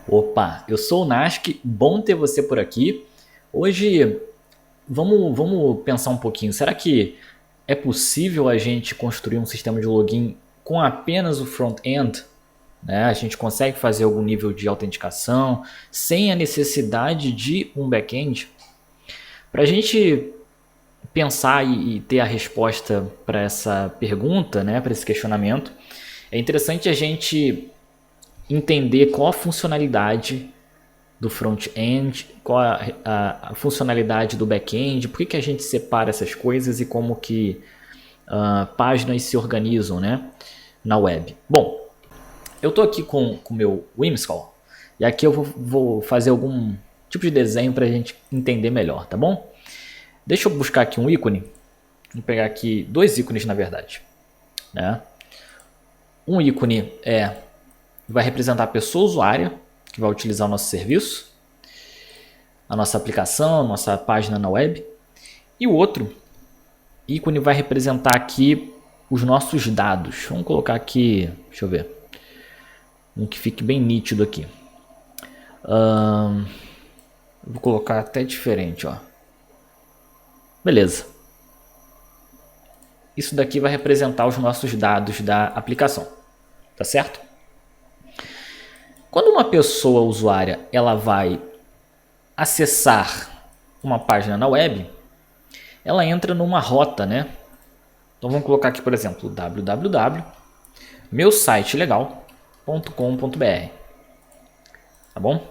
Opa, eu sou o Nask, bom ter você por aqui. Hoje vamos pensar um pouquinho. Será que é possível a gente construir um sistema de login com apenas o front-end? Né? A gente consegue fazer algum nível de autenticação sem a necessidade de um back-end? Para a gente pensar e ter a resposta para essa pergunta, né, para esse questionamento, é interessante a gente entender qual a funcionalidade do front-end, qual a funcionalidade do back-end, por que a gente separa essas coisas e como que páginas se organizam, né, na web. Bom, eu estou aqui com o meu Whimsical e aqui eu vou fazer algum tipo de desenho para a gente entender melhor, tá bom? Deixa eu buscar aqui um ícone, vou pegar aqui dois ícones na verdade, né? Um ícone vai representar a pessoa usuária que vai utilizar o nosso serviço, a nossa aplicação, a nossa página na web. E o outro ícone vai representar aqui os nossos dados. Vamos colocar aqui, deixa eu ver, um que fique bem nítido aqui. Vou colocar até diferente, ó. Beleza. Isso daqui vai representar os nossos dados da aplicação, tá certo? Quando uma pessoa usuária ela vai acessar uma página na web, ela entra numa rota, né? Então vamos colocar aqui, por exemplo, www.meusitelegal.com.br. Tá bom? Vou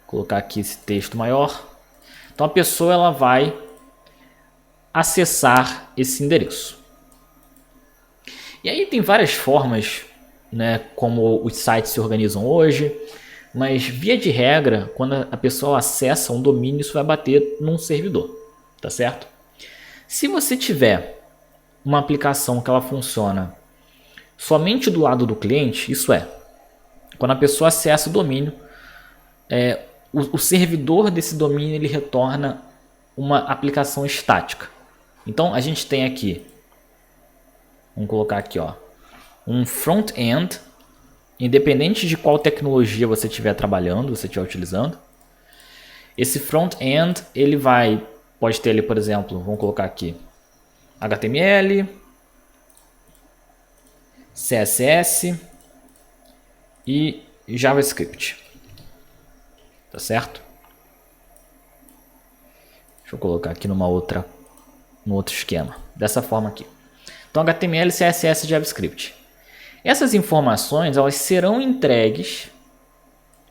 colocar aqui esse texto maior. Então a pessoa ela vai acessar esse endereço. E aí tem várias formas, né, como os sites se organizam hoje, mas via de regra, quando a pessoa acessa um domínio, isso vai bater num servidor, tá certo? Se você tiver uma aplicação que ela funciona somente do lado do cliente, isso é, quando a pessoa acessa o domínio, o servidor desse domínio ele retorna uma aplicação estática. Então a gente tem aqui, vamos colocar aqui, ó, um front-end, independente de qual tecnologia você estiver trabalhando, você estiver utilizando. Esse front-end ele pode ter ali, por exemplo, vamos colocar aqui HTML, CSS e JavaScript, tá certo? Deixa eu colocar aqui no outro esquema, dessa forma aqui. Então HTML, CSS e JavaScript. Essas informações elas serão entregues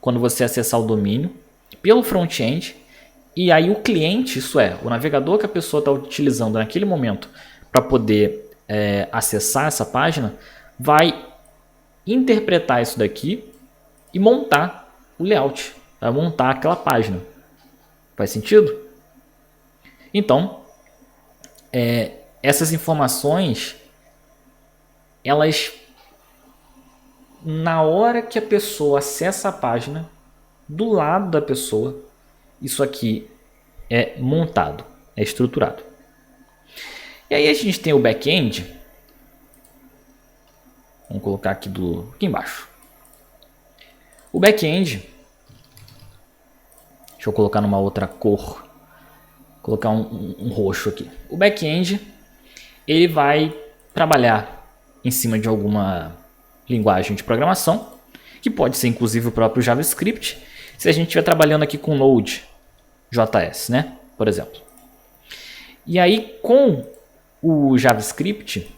quando você acessar o domínio pelo front-end, e aí o cliente, isso é, o navegador que a pessoa está utilizando naquele momento para poder acessar essa página, vai interpretar isso daqui e montar o layout, vai montar aquela página. Faz sentido? Então, essas informações, elas, na hora que a pessoa acessa a página, do lado da pessoa, isso aqui é montado, é estruturado. E aí a gente tem o back-end, vamos colocar aqui aqui embaixo. O back-end, deixa eu colocar numa outra cor, colocar um roxo aqui. O back-end ele vai trabalhar em cima de alguma linguagem de programação, que pode ser inclusive o próprio JavaScript, se a gente estiver trabalhando aqui com Node.js, né? Por exemplo. E aí com o JavaScript,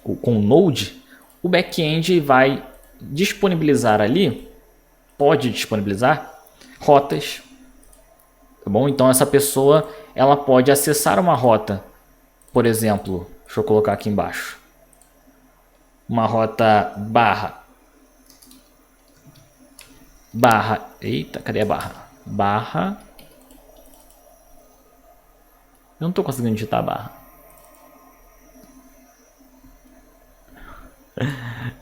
com o Node, o back-end vai disponibilizar ali, pode disponibilizar rotas, tá bom? Então essa pessoa ela pode acessar uma rota, por exemplo, deixa eu colocar aqui embaixo, uma rota eita, cadê a barra, eu não estou conseguindo digitar a barra,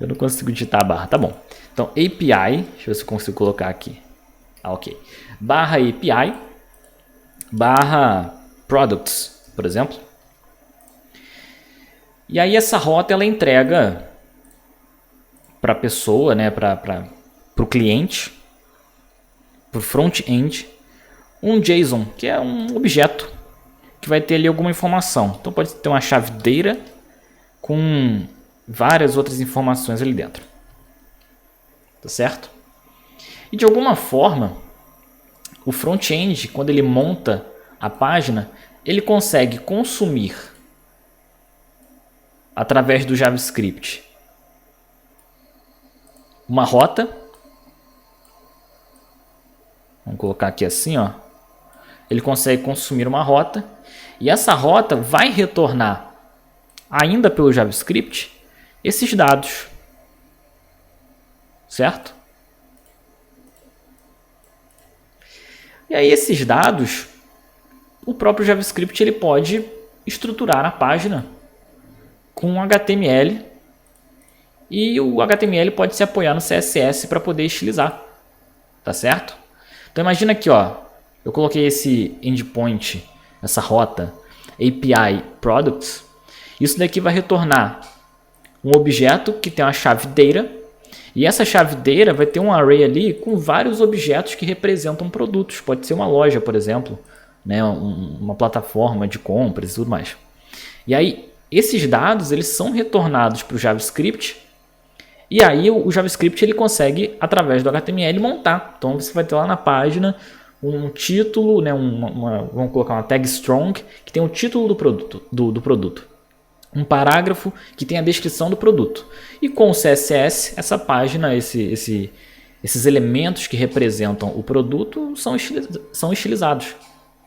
eu não consigo digitar a barra, tá bom, então API, deixa eu ver se eu consigo colocar aqui, ok, barra API, barra products, por exemplo, e aí essa rota ela entrega para a pessoa, né, para o cliente, para o front-end um JSON, que é um objeto que vai ter ali alguma informação. Então pode ter uma chavedeira com várias outras informações ali dentro. Tá certo? E de alguma forma, o front-end, quando ele monta a página, ele consegue consumir através do JavaScript uma rota. Vamos colocar aqui assim, ó. Ele consegue consumir uma rota e essa rota vai retornar ainda pelo JavaScript esses dados, certo? E aí esses dados, o próprio JavaScript ele pode estruturar a página com HTML e o HTML pode se apoiar no CSS para poder estilizar, tá certo? Então imagina aqui, ó, eu coloquei esse endpoint, essa rota API Products. Isso daqui vai retornar um objeto que tem uma chave data e essa chave data vai ter um array ali com vários objetos que representam produtos. Pode ser uma loja, por exemplo, né, uma plataforma de compras e tudo mais. E aí esses dados eles são retornados para o JavaScript e aí o JavaScript ele consegue através do HTML montar. Então você vai ter lá na página um título, né, vamos colocar uma tag strong que tem o título do produto, um parágrafo que tem a descrição do produto e com o CSS essa página, esses elementos que representam o produto são estilizados,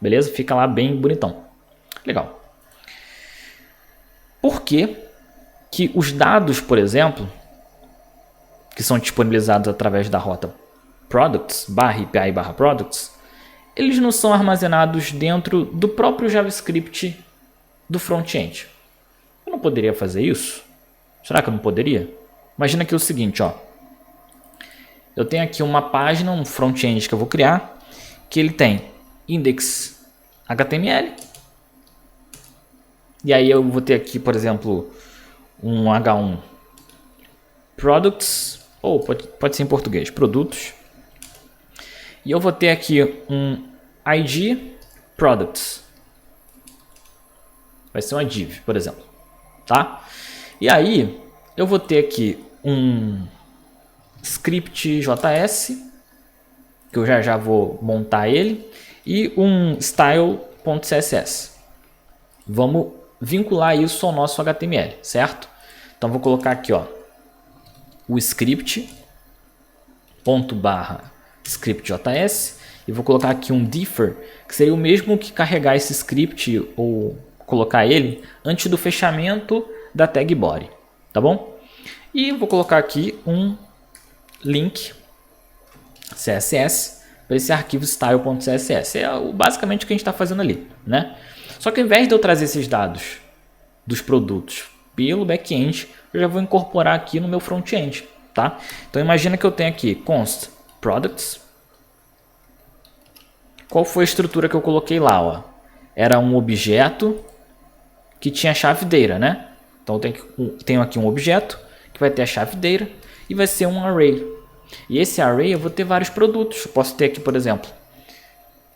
beleza? Fica lá bem bonitão, legal. Por que que os dados, por exemplo, que são disponibilizados através da rota products, API products, eles não são armazenados dentro do próprio JavaScript do front-end? Eu não poderia fazer isso? Será que eu não poderia? Imagina aqui o seguinte, ó. Eu tenho aqui uma página, um front-end que eu vou criar, que ele tem index HTML. E aí eu vou ter aqui, por exemplo, um H1 products, ou pode ser em português, produtos. E eu vou ter aqui um ID products. Vai ser uma div, por exemplo, tá? E aí eu vou ter aqui um script JS, que eu já vou montar ele, e um style.css. Vamos vincular isso ao nosso HTML, certo? Então vou colocar aqui, ó, o script ./script.js e vou colocar aqui um differ, que seria o mesmo que carregar esse script ou colocar ele antes do fechamento da tag body, tá bom? E vou colocar aqui um link CSS para esse arquivo style.css. É basicamente o que a gente está fazendo ali, né? Só que ao invés de eu trazer esses dados dos produtos pelo back-end, eu já vou incorporar aqui no meu front-end, tá? Então imagina que eu tenho aqui const products. Qual foi a estrutura que eu coloquei lá, ó? Era um objeto que tinha chave data, né? Então eu tenho aqui um objeto que vai ter a chave data e vai ser um array. E esse array eu vou ter vários produtos. Eu posso ter aqui, por exemplo,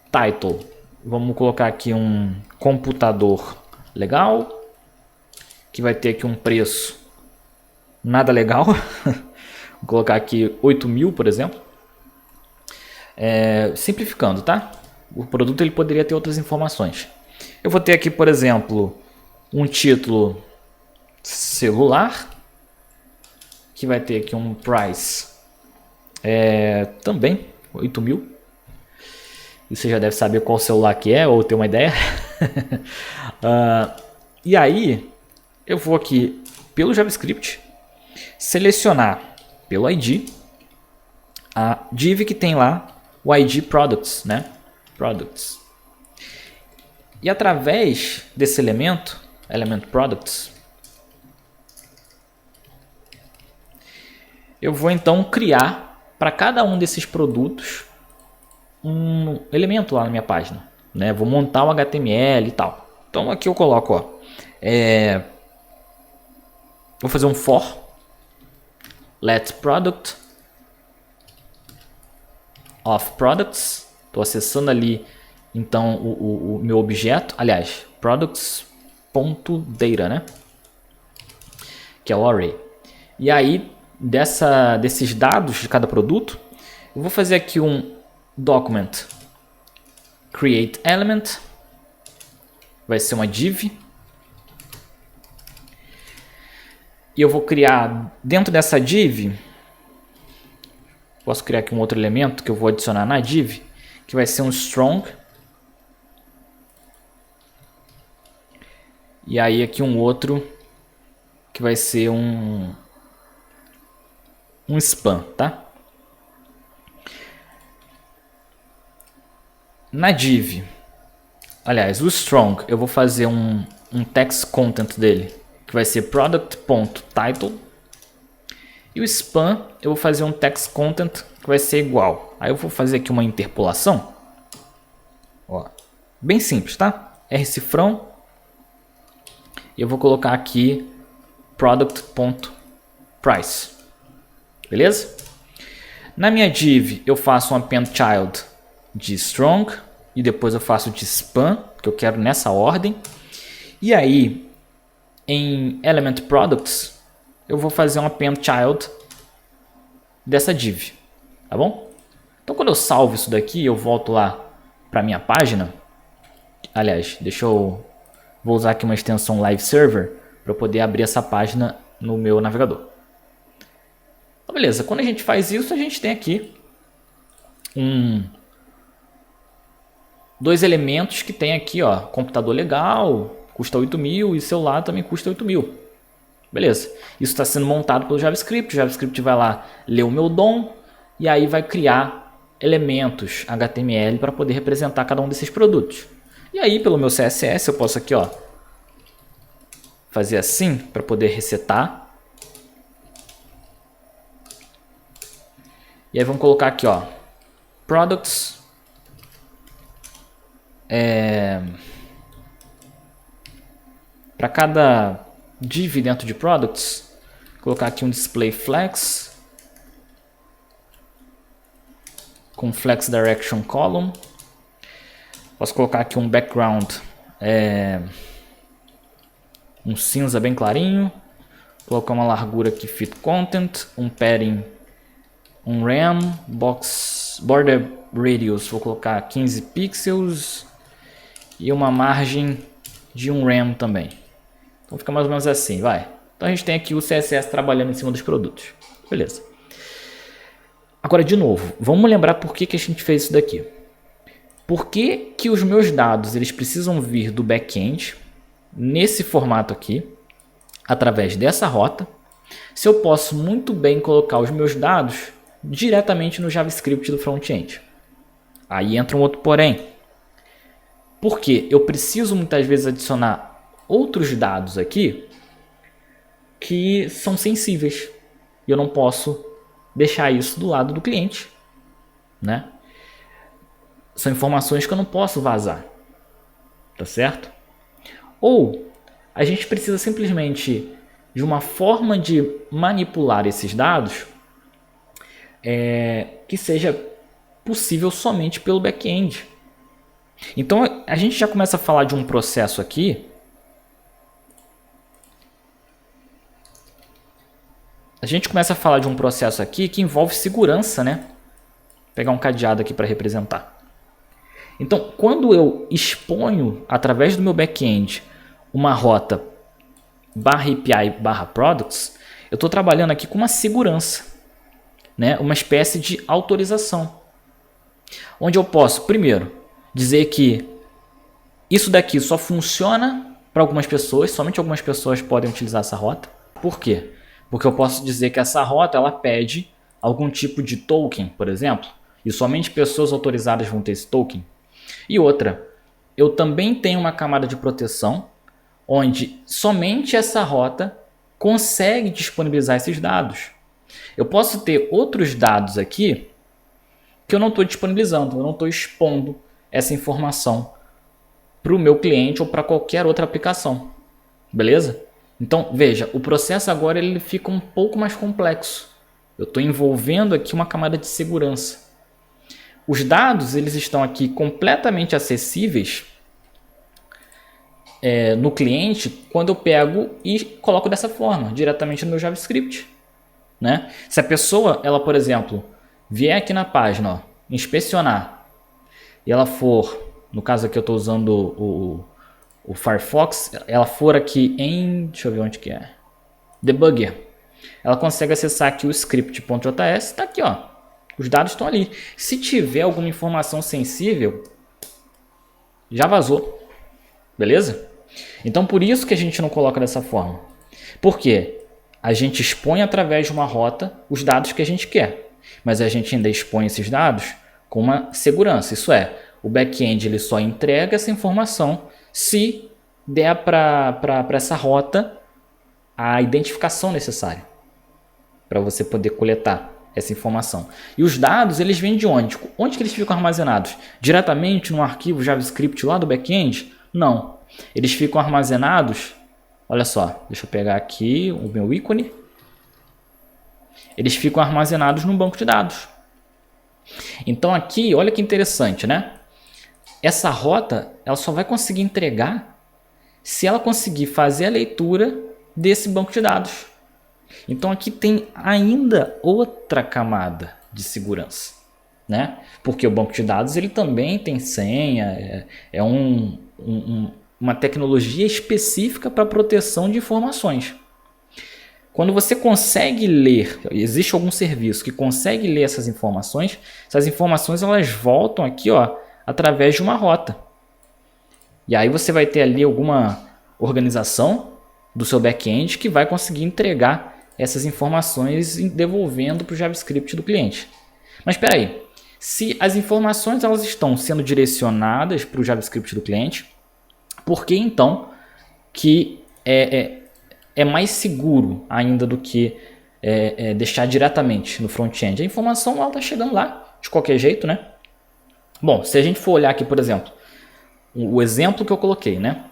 title. Vamos colocar aqui um computador legal, que vai ter aqui um preço nada legal. Vou colocar aqui 8.000, por exemplo. Simplificando, tá? O produto ele poderia ter outras informações. Eu vou ter aqui, por exemplo, um título celular, que vai ter aqui um price também 8.000. E você já deve saber qual celular que é ou ter uma ideia. E aí eu vou aqui pelo JavaScript selecionar pelo ID a div que tem lá o ID products, né? Products. E através desse elemento products, eu vou então criar para cada um desses produtos um elemento lá na minha página, né? Vou montar o HTML e tal. Então aqui eu coloco, ó, vou fazer um for let product of products. Estou acessando ali então o meu objeto, aliás, products.data, né? Que é o array. E aí, desses dados de cada produto, eu vou fazer aqui um document create element. Vai ser uma div. E eu vou criar dentro dessa div, posso criar aqui um outro elemento que eu vou adicionar na div, que vai ser um strong. E aí aqui um outro que vai ser um spam, tá? Na div, aliás, o strong, eu vou fazer um text content dele, que vai ser product.title. E o spam, eu vou fazer um text content que vai ser igual. Aí eu vou fazer aqui uma interpolação. Ó, bem simples, tá? Rcifrão. E eu vou colocar aqui product.price. Beleza? Na minha div, eu faço um append child de strong. E depois eu faço de spam, que eu quero nessa ordem. E aí, em element products, eu vou fazer um append child dessa div, tá bom? Então quando eu salvo isso daqui, eu volto lá para minha página. Aliás, vou usar aqui uma extensão live server para poder abrir essa página no meu navegador. Então, beleza, quando a gente faz isso, a gente tem aqui dois elementos que tem aqui, ó, computador legal, custa 8.000 e celular também custa 8.000. Beleza, isso está sendo montado pelo JavaScript. O JavaScript vai lá ler o meu DOM e aí vai criar elementos HTML para poder representar cada um desses produtos. E aí pelo meu CSS eu posso aqui, ó, fazer assim para poder resetar. E aí vamos colocar aqui, ó, products para cada div dentro de products, colocar aqui um display flex com flex direction column. Posso colocar aqui um background, um cinza bem clarinho, colocar uma largura aqui fit content, um padding, um rem, border radius, vou colocar 15 pixels e uma margem de um rem também. Então fica mais ou menos assim, vai. Então a gente tem aqui o CSS trabalhando em cima dos produtos. Beleza. Agora de novo, vamos lembrar por que a gente fez isso daqui. Por que os meus dados eles precisam vir do back-end nesse formato aqui, através dessa rota, se eu posso muito bem colocar os meus dados diretamente no JavaScript do front-end? Aí entra um outro porém. Porque eu preciso muitas vezes adicionar outros dados aqui que são sensíveis. E eu não posso deixar isso do lado do cliente, né? São informações que eu não posso vazar, tá certo? Ou a gente precisa simplesmente de uma forma de manipular esses dados que seja possível somente pelo back-end. Então a gente já começa a falar de um processo aqui. Que envolve segurança, né? Vou pegar um cadeado aqui para representar. Então, quando eu exponho através do meu back-end uma rota /API/products, eu estou trabalhando aqui com uma segurança, né? Uma espécie de autorização, onde eu posso, primeiro, dizer que isso daqui só funciona para algumas pessoas, somente algumas pessoas podem utilizar essa rota. Por quê? Porque eu posso dizer que essa rota ela pede algum tipo de token, por exemplo, e somente pessoas autorizadas vão ter esse token. E outra, eu também tenho uma camada de proteção onde somente essa rota consegue disponibilizar esses dados. Eu posso ter outros dados aqui que eu não estou disponibilizando, eu não estou expondo essa informação para o meu cliente ou para qualquer outra aplicação. Beleza? Então, veja, o processo agora ele fica um pouco mais complexo. Eu estou envolvendo aqui uma camada de segurança. Os dados eles estão aqui completamente acessíveis no cliente quando eu pego e coloco dessa forma, diretamente no meu JavaScript, né? Se a pessoa, ela, por exemplo, vier aqui na página, ó, inspecionar, e ela for, no caso aqui eu estou usando o Firefox, ela for aqui em, deixa eu ver onde que é, Debugger, ela consegue acessar aqui o script.js, está aqui, ó, os dados estão ali. Se tiver alguma informação sensível, já vazou, beleza? Então por isso que a gente não coloca dessa forma. Por quê? A gente expõe através de uma rota os dados que a gente quer, mas a gente ainda expõe esses dados com uma segurança. Isso é, o back-end ele só entrega essa informação se der para essa rota a identificação necessária para você poder coletar essa informação. E os dados, eles vêm de onde? Onde que eles ficam armazenados? Diretamente no arquivo JavaScript lá do back-end? Não. Eles ficam armazenados, olha só, deixa eu pegar aqui o meu ícone. Eles ficam armazenados num banco de dados. Então aqui, olha que interessante, né? Essa rota, ela só vai conseguir entregar se ela conseguir fazer a leitura desse banco de dados. Então aqui tem ainda outra camada de segurança, né? Porque o banco de dados ele também tem senha, é uma tecnologia específica para proteção de informações. Quando você consegue ler, existe algum serviço que consegue ler essas informações elas voltam aqui, ó, através de uma rota. E aí você vai ter ali alguma organização do seu back-end que vai conseguir entregar essas informações devolvendo para o JavaScript do cliente. Mas espera aí, se as informações elas estão sendo direcionadas para o JavaScript do cliente, por que então que é mais seguro ainda do que deixar diretamente no front-end? A informação está chegando lá de qualquer jeito, né? Bom, se a gente for olhar aqui, por exemplo, o exemplo que eu coloquei, né?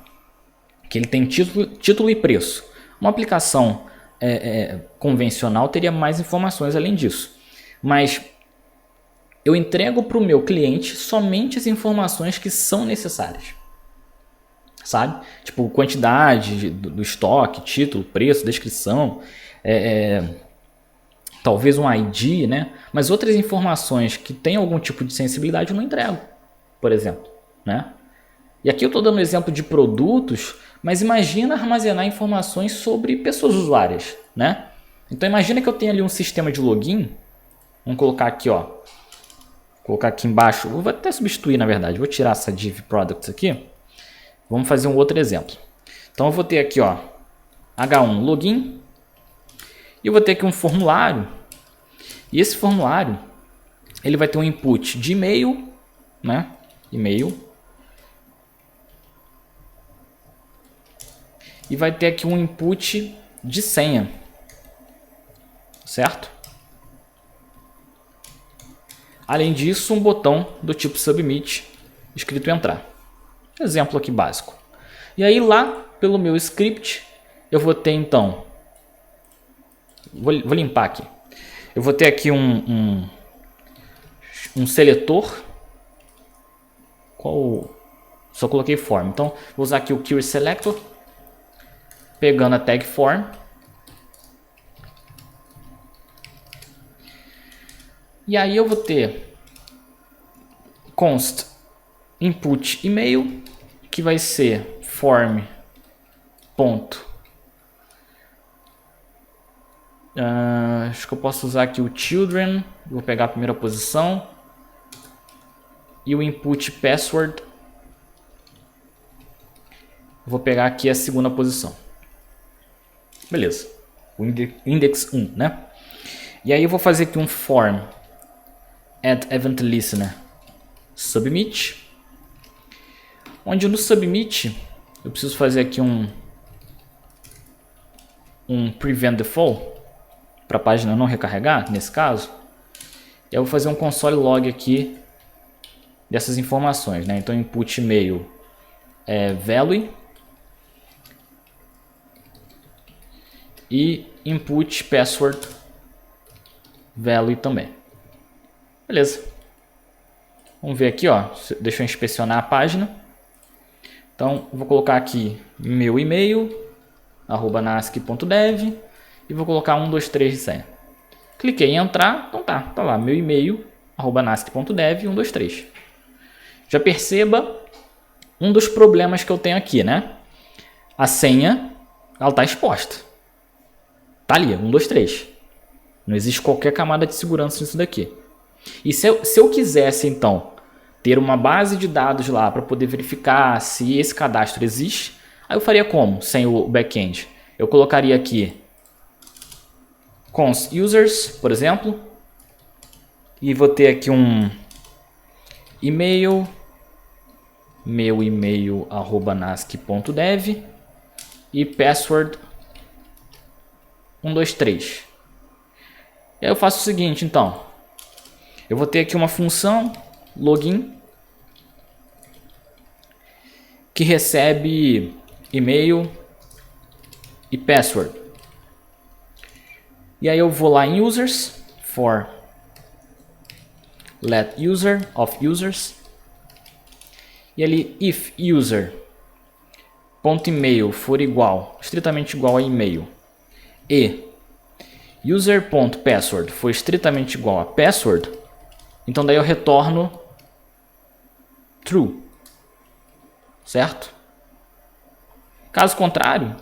Que ele tem título e preço. Uma aplicação convencional teria mais informações além disso. Mas eu entrego para o meu cliente somente as informações que são necessárias. Sabe? Tipo, quantidade do estoque, título, preço, descrição, talvez um ID, né? Mas outras informações que têm algum tipo de sensibilidade eu não entrego, por exemplo, né? E aqui eu estou dando um exemplo de produtos, mas imagina armazenar informações sobre pessoas usuárias, né? Então imagina que eu tenho ali um sistema de login, vamos colocar aqui, ó, colocar aqui embaixo, vou até substituir na verdade, vou tirar essa div products aqui, vamos fazer um outro exemplo. Então eu vou ter aqui, ó, H1 login, e eu vou ter aqui um formulário, e esse formulário, ele vai ter um input de e-mail, né? E-mail. E vai ter aqui um input de senha, certo? Além disso, um botão do tipo submit escrito entrar. Exemplo aqui básico. E aí lá pelo meu script eu vou ter então, vou limpar aqui. Eu vou ter aqui um seletor. Só coloquei form. Então vou usar aqui o query selector. Pegando a tag form. E aí eu vou ter const input e-mail, que vai ser form ponto. Acho que eu posso usar aqui o children. Vou pegar a primeira posição. E o input password. Vou pegar aqui a segunda posição. Beleza, o index 1, né? E aí eu vou fazer aqui um form add event listener submit, onde no submit eu preciso fazer aqui um prevent default para a página não recarregar, nesse caso. E eu vou fazer um console log aqui dessas informações, né? Então input e-mail é value e input password value também. Beleza. Vamos ver aqui, ó. Deixa eu inspecionar a página. Então, vou colocar aqui meu e-mail, @nasc.dev, e vou colocar 123 de senha. Cliquei em entrar, então tá lá, meu e-mail, @nasc.dev, 123. Já perceba um dos problemas que eu tenho aqui, né? A senha, ela tá exposta. Tá ali, 123. Não existe qualquer camada de segurança nisso daqui. E se eu quisesse, então, ter uma base de dados lá para poder verificar se esse cadastro existe, aí eu faria como? Sem o back-end. Eu colocaria aqui cons users, por exemplo, e vou ter aqui um e-mail, meu e-mail @nasc.dev e password 123. E aí eu faço o seguinte, então. Eu vou ter aqui uma função login que recebe e-mail e password. E aí eu vou lá em users for let user of users e ali if user ponto email for igual, estritamente igual a e-mail, e user.password for estritamente igual a password, então daí eu retorno true, certo? Caso contrário,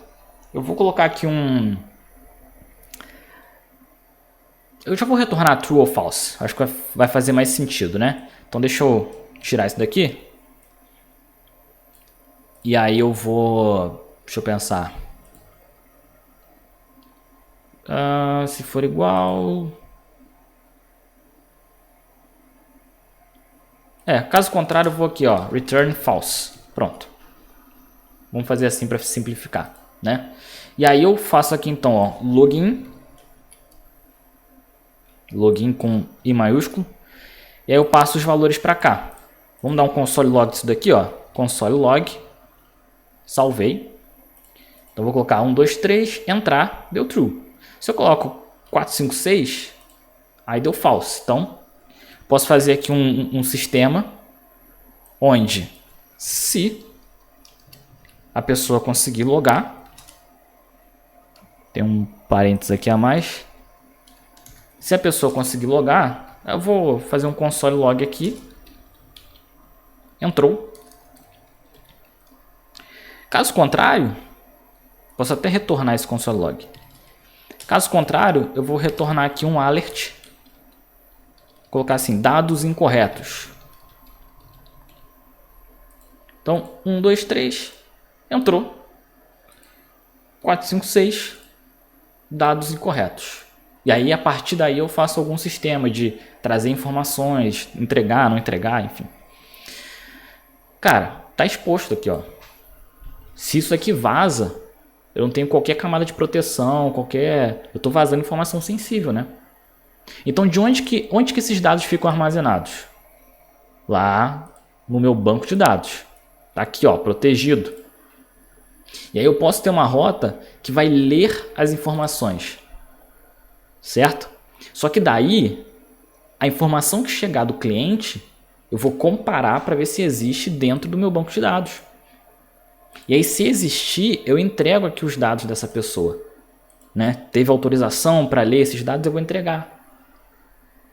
eu vou colocar aqui eu já vou retornar true ou false, acho que vai fazer mais sentido, né? Então deixa eu tirar isso daqui. E aí eu vou, deixa eu pensar, se for igual, caso contrário eu vou aqui, ó, return false, pronto. Vamos fazer assim para simplificar, né? E aí eu faço aqui então, ó, login com I maiúsculo, e aí eu passo os valores para cá. Vamos dar um console log disso daqui, ó, console log, salvei. Então vou colocar 123, entrar, deu true. Se eu coloco 456, aí deu false. Então posso fazer aqui um sistema onde, se a pessoa conseguir logar, tem um parênteses aqui a mais, se a pessoa conseguir logar, eu vou fazer um console log aqui, entrou. Caso contrário, posso até retornar esse console log. Caso contrário, eu vou retornar aqui um alert, colocar assim, dados incorretos. Então, 123, entrou. 456, dados incorretos. E aí, a partir daí, eu faço algum sistema de trazer informações, entregar, não entregar, enfim. Cara, tá exposto aqui, ó. Se isso aqui vaza, eu não tenho qualquer camada de proteção, eu estou vazando informação sensível, né? Então, onde que esses dados ficam armazenados? Lá no meu banco de dados. Tá aqui, ó, protegido. E aí eu posso ter uma rota que vai ler as informações, certo? Só que daí, a informação que chegar do cliente, eu vou comparar para ver se existe dentro do meu banco de dados. E aí, se existir, eu entrego aqui os dados dessa pessoa, né? Teve autorização para ler esses dados, eu vou entregar.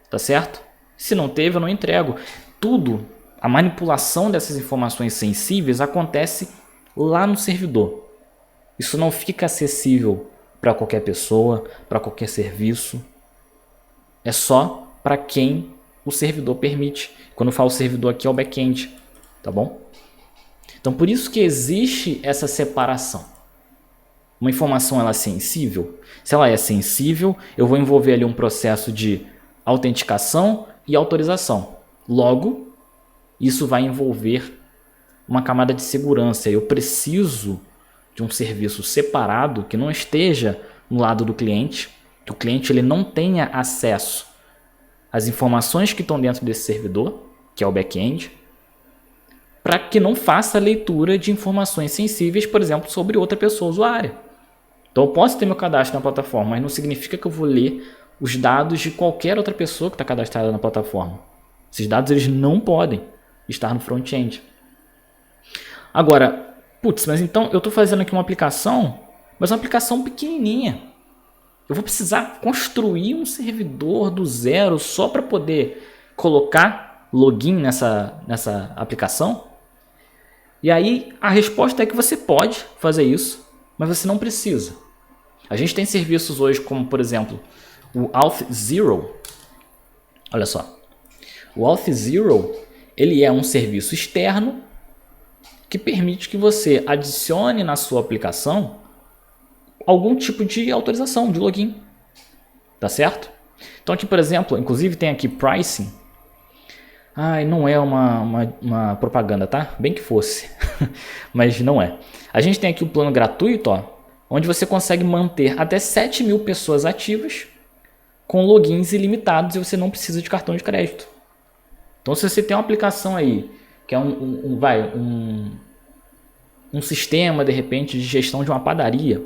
Tá certo? Se não teve, eu não entrego. Tudo, a manipulação dessas informações sensíveis acontece lá no servidor. Isso não fica acessível para qualquer pessoa, para qualquer serviço. É só para quem o servidor permite. Quando eu falo servidor aqui é o back-end, tá bom? Então, por isso que existe essa separação. Uma informação ela é sensível? Se ela é sensível, eu vou envolver ali um processo de autenticação e autorização. Logo, isso vai envolver uma camada de segurança. Eu preciso de um serviço separado que não esteja no lado do cliente, que o cliente ele não tenha acesso às informações que estão dentro desse servidor, que é o back-end, para que não faça leitura de informações sensíveis, por exemplo, sobre outra pessoa usuária. Então eu posso ter meu cadastro na plataforma, mas não significa que eu vou ler os dados de qualquer outra pessoa que está cadastrada na plataforma, Esses dados eles não podem estar no front-end. Agora, putz, mas então eu estou fazendo aqui uma aplicação, mas uma aplicação pequenininha. Eu vou precisar construir um servidor do zero só para poder colocar login nessa aplicação? E aí a resposta é que você pode fazer isso, mas você não precisa. A gente tem serviços hoje como, por exemplo, o Auth0. Olha só. O Auth0, ele é um serviço externo que permite que você adicione na sua aplicação algum tipo de autorização, de login. Tá certo? Então aqui, por exemplo, inclusive tem aqui pricing. Não é uma propaganda, tá? Bem que fosse. Mas não é. A gente tem aqui o plano gratuito, ó, onde você consegue manter até 7.000 pessoas ativas com logins ilimitados e você não precisa de cartão de crédito. Então se você tem uma aplicação aí, que é um sistema de repente de gestão de uma padaria,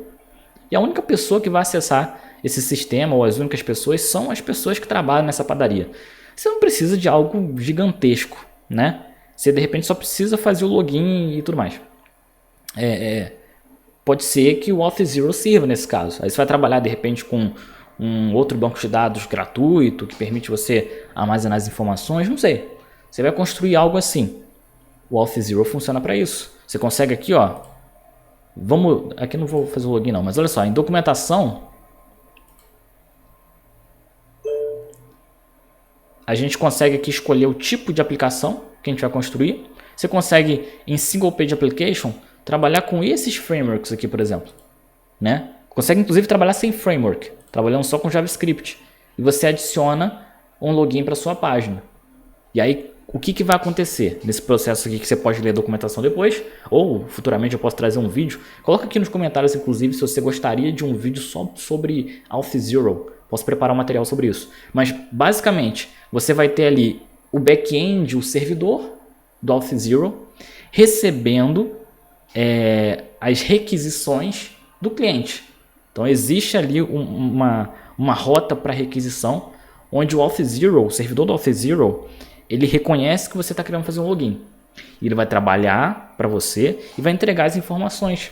e a única pessoa que vai acessar esse sistema, ou as únicas pessoas, são as pessoas que trabalham nessa padaria. Você não precisa de algo gigantesco, né? Você de repente só precisa fazer o login e tudo mais. Pode ser que o Auth0 sirva nesse caso. Aí você vai trabalhar de repente com um outro banco de dados gratuito que permite você armazenar as informações, não sei. Você vai construir algo assim. O Auth0 funciona para isso. Você consegue aqui, ó. Aqui eu não vou fazer o login não, mas olha só, em documentação a gente consegue aqui escolher o tipo de aplicação que a gente vai construir. Você consegue em Single Page Application trabalhar com esses frameworks aqui, por exemplo, né? Consegue inclusive trabalhar sem framework, trabalhando só com JavaScript. E você adiciona um login para sua página. E aí, o que vai acontecer nesse processo aqui, que você pode ler a documentação depois, ou futuramente eu posso trazer um vídeo. Coloca aqui nos comentários, inclusive, se você gostaria de um vídeo só sobre Auth0. Posso preparar um material sobre isso. Mas, basicamente, você vai ter ali o back-end, o servidor do Auth0, recebendo as requisições do cliente. Então, existe ali uma rota para requisição, onde o Auth0, o servidor do Auth0, ele reconhece que você está querendo fazer um login. E ele vai trabalhar para você e vai entregar as informações.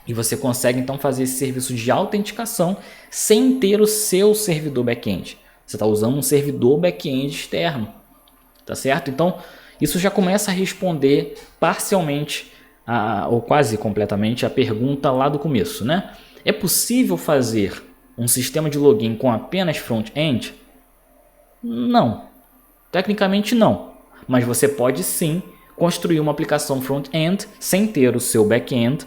E você consegue então fazer esse serviço de autenticação sem ter o seu servidor back-end. Você está usando um servidor back-end externo. Tá certo? Então, isso já começa a responder parcialmente, ou quase completamente, a pergunta lá do começo, né? É possível fazer um sistema de login com apenas front-end? Não. Tecnicamente não, mas você pode sim construir uma aplicação front-end sem ter o seu back-end,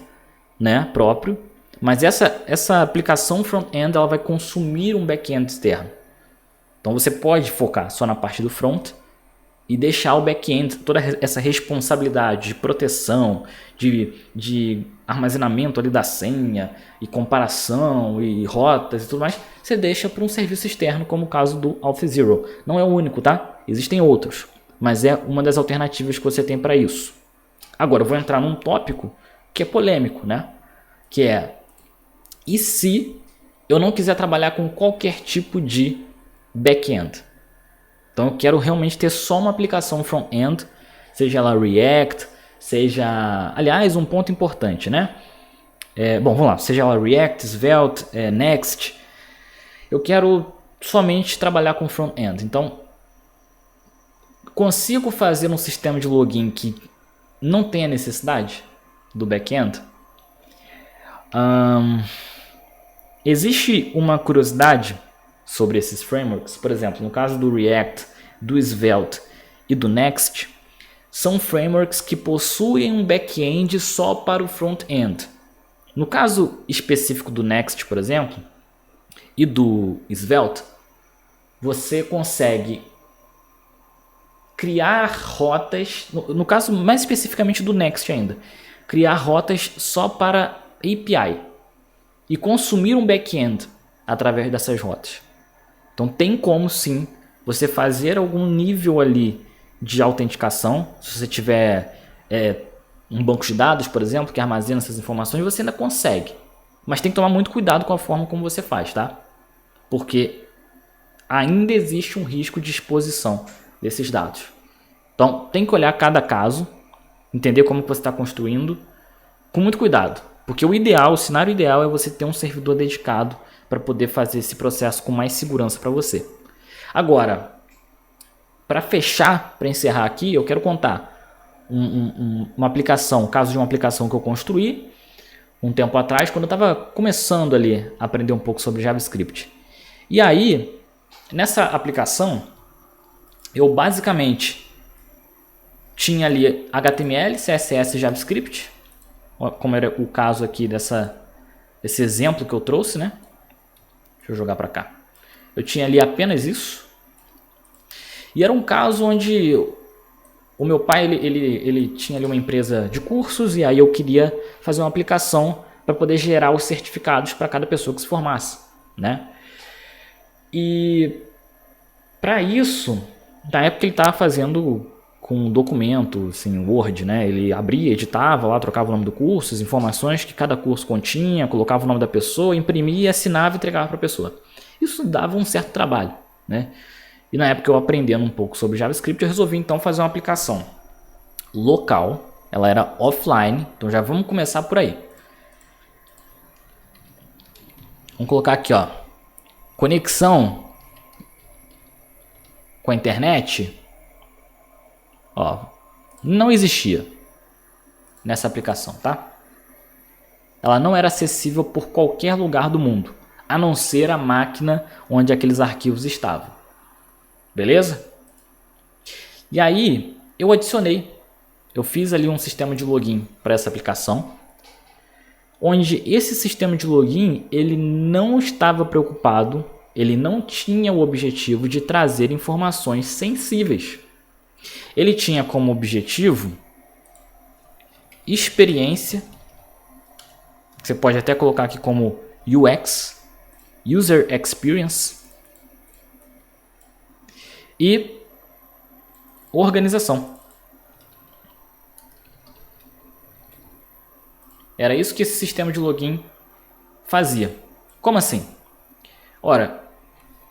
né, próprio, mas essa aplicação front-end ela vai consumir um back-end externo. Então você pode focar só na parte do front e deixar o back-end, toda essa responsabilidade de proteção, de armazenamento ali da senha e comparação e rotas e tudo mais, você deixa para um serviço externo, como o caso do Auth0. Não é o único, tá? Existem outros, mas é uma das alternativas que você tem para isso. Agora eu vou entrar num tópico que é polêmico, né? Que é, e se eu não quiser trabalhar com qualquer tipo de back-end? Então eu quero realmente ter só uma aplicação front-end, seja ela React, seja... Aliás, um ponto importante, né? Bom, vamos lá. Seja ela React, Svelte, Next. Eu quero somente trabalhar com front-end. Então, consigo fazer um sistema de login que não tenha necessidade do back-end? Existe uma curiosidade sobre esses frameworks. Por exemplo, no caso do React, do Svelte e do Next, são frameworks que possuem um back-end só para o front-end. No caso específico do Next, por exemplo, e do Svelte, você consegue criar rotas, no caso mais especificamente do Next ainda, criar rotas só para API e consumir um back-end através dessas rotas. Então tem como sim você fazer algum nível ali de autenticação. Se você tiver um banco de dados, por exemplo, que armazena essas informações, você ainda consegue. Mas tem que tomar muito cuidado com a forma como você faz, tá? Porque ainda existe um risco de exposição desses dados. Então, tem que olhar cada caso, entender como que você está construindo, com muito cuidado. Porque o cenário ideal é você ter um servidor dedicado para poder fazer esse processo com mais segurança para você. Agora, para fechar, para encerrar aqui, eu quero contar uma aplicação, caso de uma aplicação que eu construí um tempo atrás, quando eu estava começando ali a aprender um pouco sobre JavaScript. E aí, nessa aplicação, eu basicamente tinha ali HTML, CSS e JavaScript, como era o caso aqui desse exemplo que eu trouxe, né? Deixa eu jogar para cá. Eu tinha ali apenas isso. E era um caso onde o meu pai ele tinha ali uma empresa de cursos e aí eu queria fazer uma aplicação para poder gerar os certificados para cada pessoa que se formasse, né? E para isso, na época ele estava fazendo com um documento, assim, Word, né? Ele abria, editava lá, trocava o nome do curso, as informações que cada curso continha, colocava o nome da pessoa, imprimia, assinava e entregava para a pessoa. Isso dava um certo trabalho, né? E na época eu aprendendo um pouco sobre JavaScript, eu resolvi então fazer uma aplicação local. Ela era offline, então já vamos começar por aí. Vamos colocar aqui, ó, conexão com a internet. Ó, não existia nessa aplicação, tá? Ela não era acessível por qualquer lugar do mundo, a não ser a máquina onde aqueles arquivos estavam. Beleza? E aí eu adicionei, eu fiz ali um sistema de login para essa aplicação, onde esse sistema de login ele não estava preocupado, ele não tinha o objetivo de trazer informações sensíveis. Ele tinha como objetivo experiência, você pode até colocar aqui como UX, User Experience, e organização. Era isso que esse sistema de login fazia. Como assim? Ora,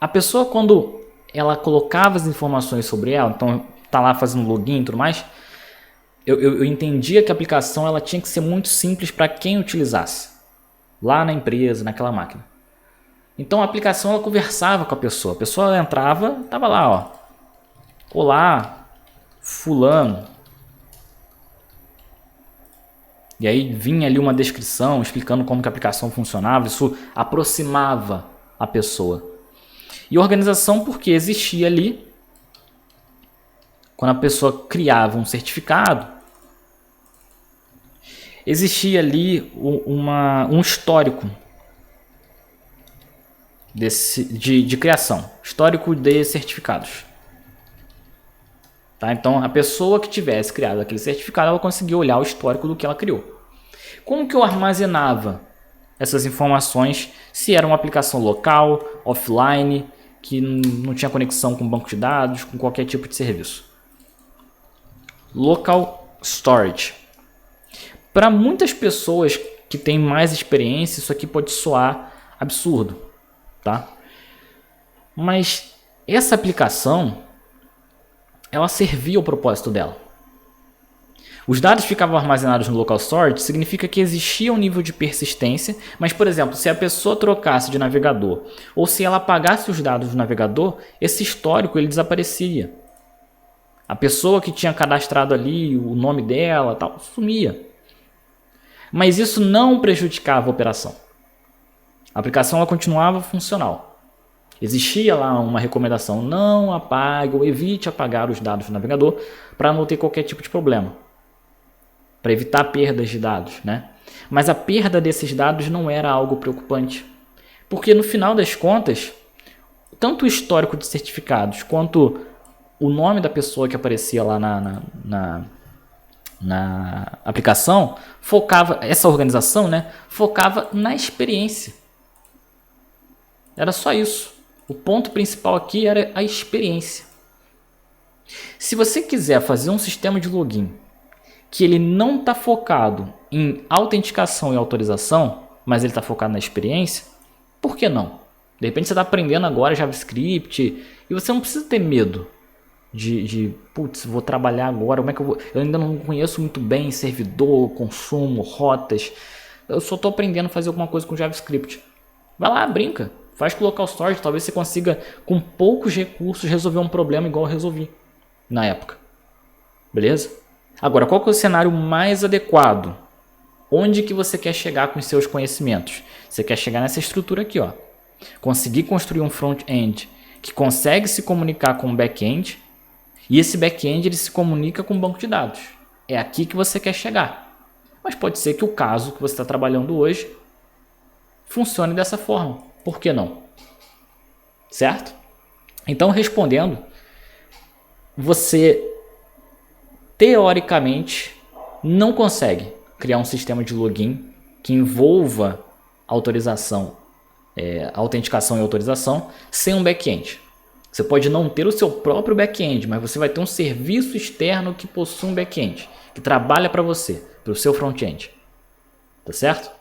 a pessoa quando ela colocava as informações sobre ela, então tá lá fazendo login e tudo mais, eu entendia que a aplicação ela tinha que ser muito simples para quem utilizasse, lá na empresa, naquela máquina. Então a aplicação ela conversava com a pessoa ela entrava, tava lá, ó, olá, fulano. E aí vinha ali uma descrição explicando como que a aplicação funcionava, isso aproximava a pessoa. E organização porque existia ali, quando a pessoa criava um certificado, existia ali um histórico de criação, histórico de certificados. Tá? Então a pessoa que tivesse criado aquele certificado, ela conseguia olhar o histórico do que ela criou. Como que eu armazenava essas informações se era uma aplicação local, offline, que não tinha conexão com banco de dados, com qualquer tipo de serviço? Local Storage. Para muitas pessoas que têm mais experiência, isso aqui pode soar absurdo, tá? Mas essa aplicação, ela servia ao propósito dela. Os dados ficavam armazenados no local storage, significa que existia um nível de persistência, mas, por exemplo, se a pessoa trocasse de navegador ou se ela apagasse os dados do navegador, esse histórico ele desaparecia. A pessoa que tinha cadastrado ali o nome dela, tal, sumia. Mas isso não prejudicava a operação. A aplicação ela continuava funcional. Existia lá uma recomendação, não apague ou evite apagar os dados do navegador para não ter qualquer tipo de problema. Para evitar perdas de dados, né? Mas a perda desses dados não era algo preocupante. Porque no final das contas, tanto o histórico de certificados quanto o nome da pessoa que aparecia lá na aplicação, essa organização, né, focava na experiência. Era só isso. O ponto principal aqui era a experiência. Se você quiser fazer um sistema de login que ele não está focado em autenticação e autorização, mas ele está focado na experiência, por que não? De repente você está aprendendo agora JavaScript e você não precisa ter medo. putz, vou trabalhar agora, como é que eu vou? Eu ainda não conheço muito bem servidor, consumo, rotas. Eu só estou aprendendo a fazer alguma coisa com JavaScript. Vai lá, brinca. Faz com o local storage, talvez você consiga com poucos recursos resolver um problema igual eu resolvi na época. Beleza? Agora, qual que é o cenário mais adequado? Onde que você quer chegar com os seus conhecimentos? Você quer chegar nessa estrutura aqui, ó. Conseguir construir um front-end que consegue se comunicar com o back-end e esse back-end ele se comunica com o banco de dados. É aqui que você quer chegar. Mas pode ser que o caso que você está trabalhando hoje funcione dessa forma. Por que não? Certo? Então, respondendo, você teoricamente não consegue criar um sistema de login que envolva autorização, autenticação e autorização sem um back-end. Você pode não ter o seu próprio back-end, mas você vai ter um serviço externo que possui um back-end, que trabalha para você, para o seu front-end. Tá certo?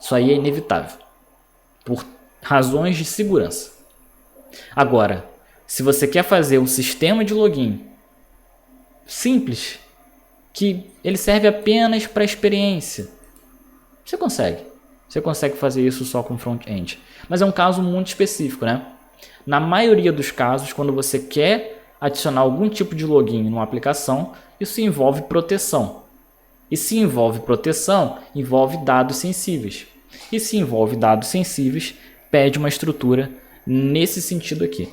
Isso aí é inevitável, por razões de segurança. Agora, se você quer fazer um sistema de login simples, que ele serve apenas para experiência, você consegue fazer isso só com front-end. Mas é um caso muito específico, né? Na maioria dos casos, quando você quer adicionar algum tipo de login numa aplicação, isso envolve proteção. E se envolve proteção, envolve dados sensíveis. E se envolve dados sensíveis, pede uma estrutura nesse sentido aqui.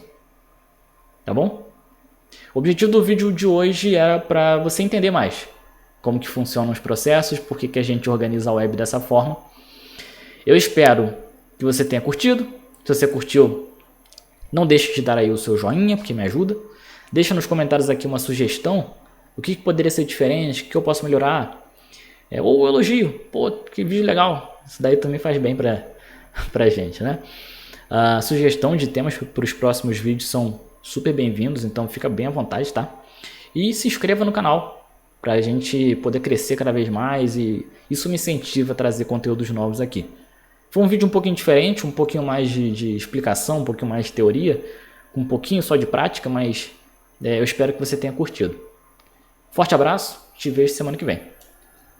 Tá bom? O objetivo do vídeo de hoje era para você entender mais como que funcionam os processos, por que a gente organiza a web dessa forma. Eu espero que você tenha curtido. Se você curtiu, não deixe de dar aí o seu joinha, porque me ajuda. Deixa nos comentários aqui uma sugestão, o que poderia ser diferente, o que eu posso melhorar. Ou elogio, pô, que vídeo legal. Isso daí também faz bem pra gente, né? A sugestão de temas para os próximos vídeos são super bem-vindos, então fica bem à vontade, tá? E se inscreva no canal, para a gente poder crescer cada vez mais, e isso me incentiva a trazer conteúdos novos aqui. Foi um vídeo um pouquinho diferente, um pouquinho mais de explicação, um pouquinho mais de teoria, um pouquinho só de prática, mas eu espero que você tenha curtido. Forte abraço, te vejo semana que vem.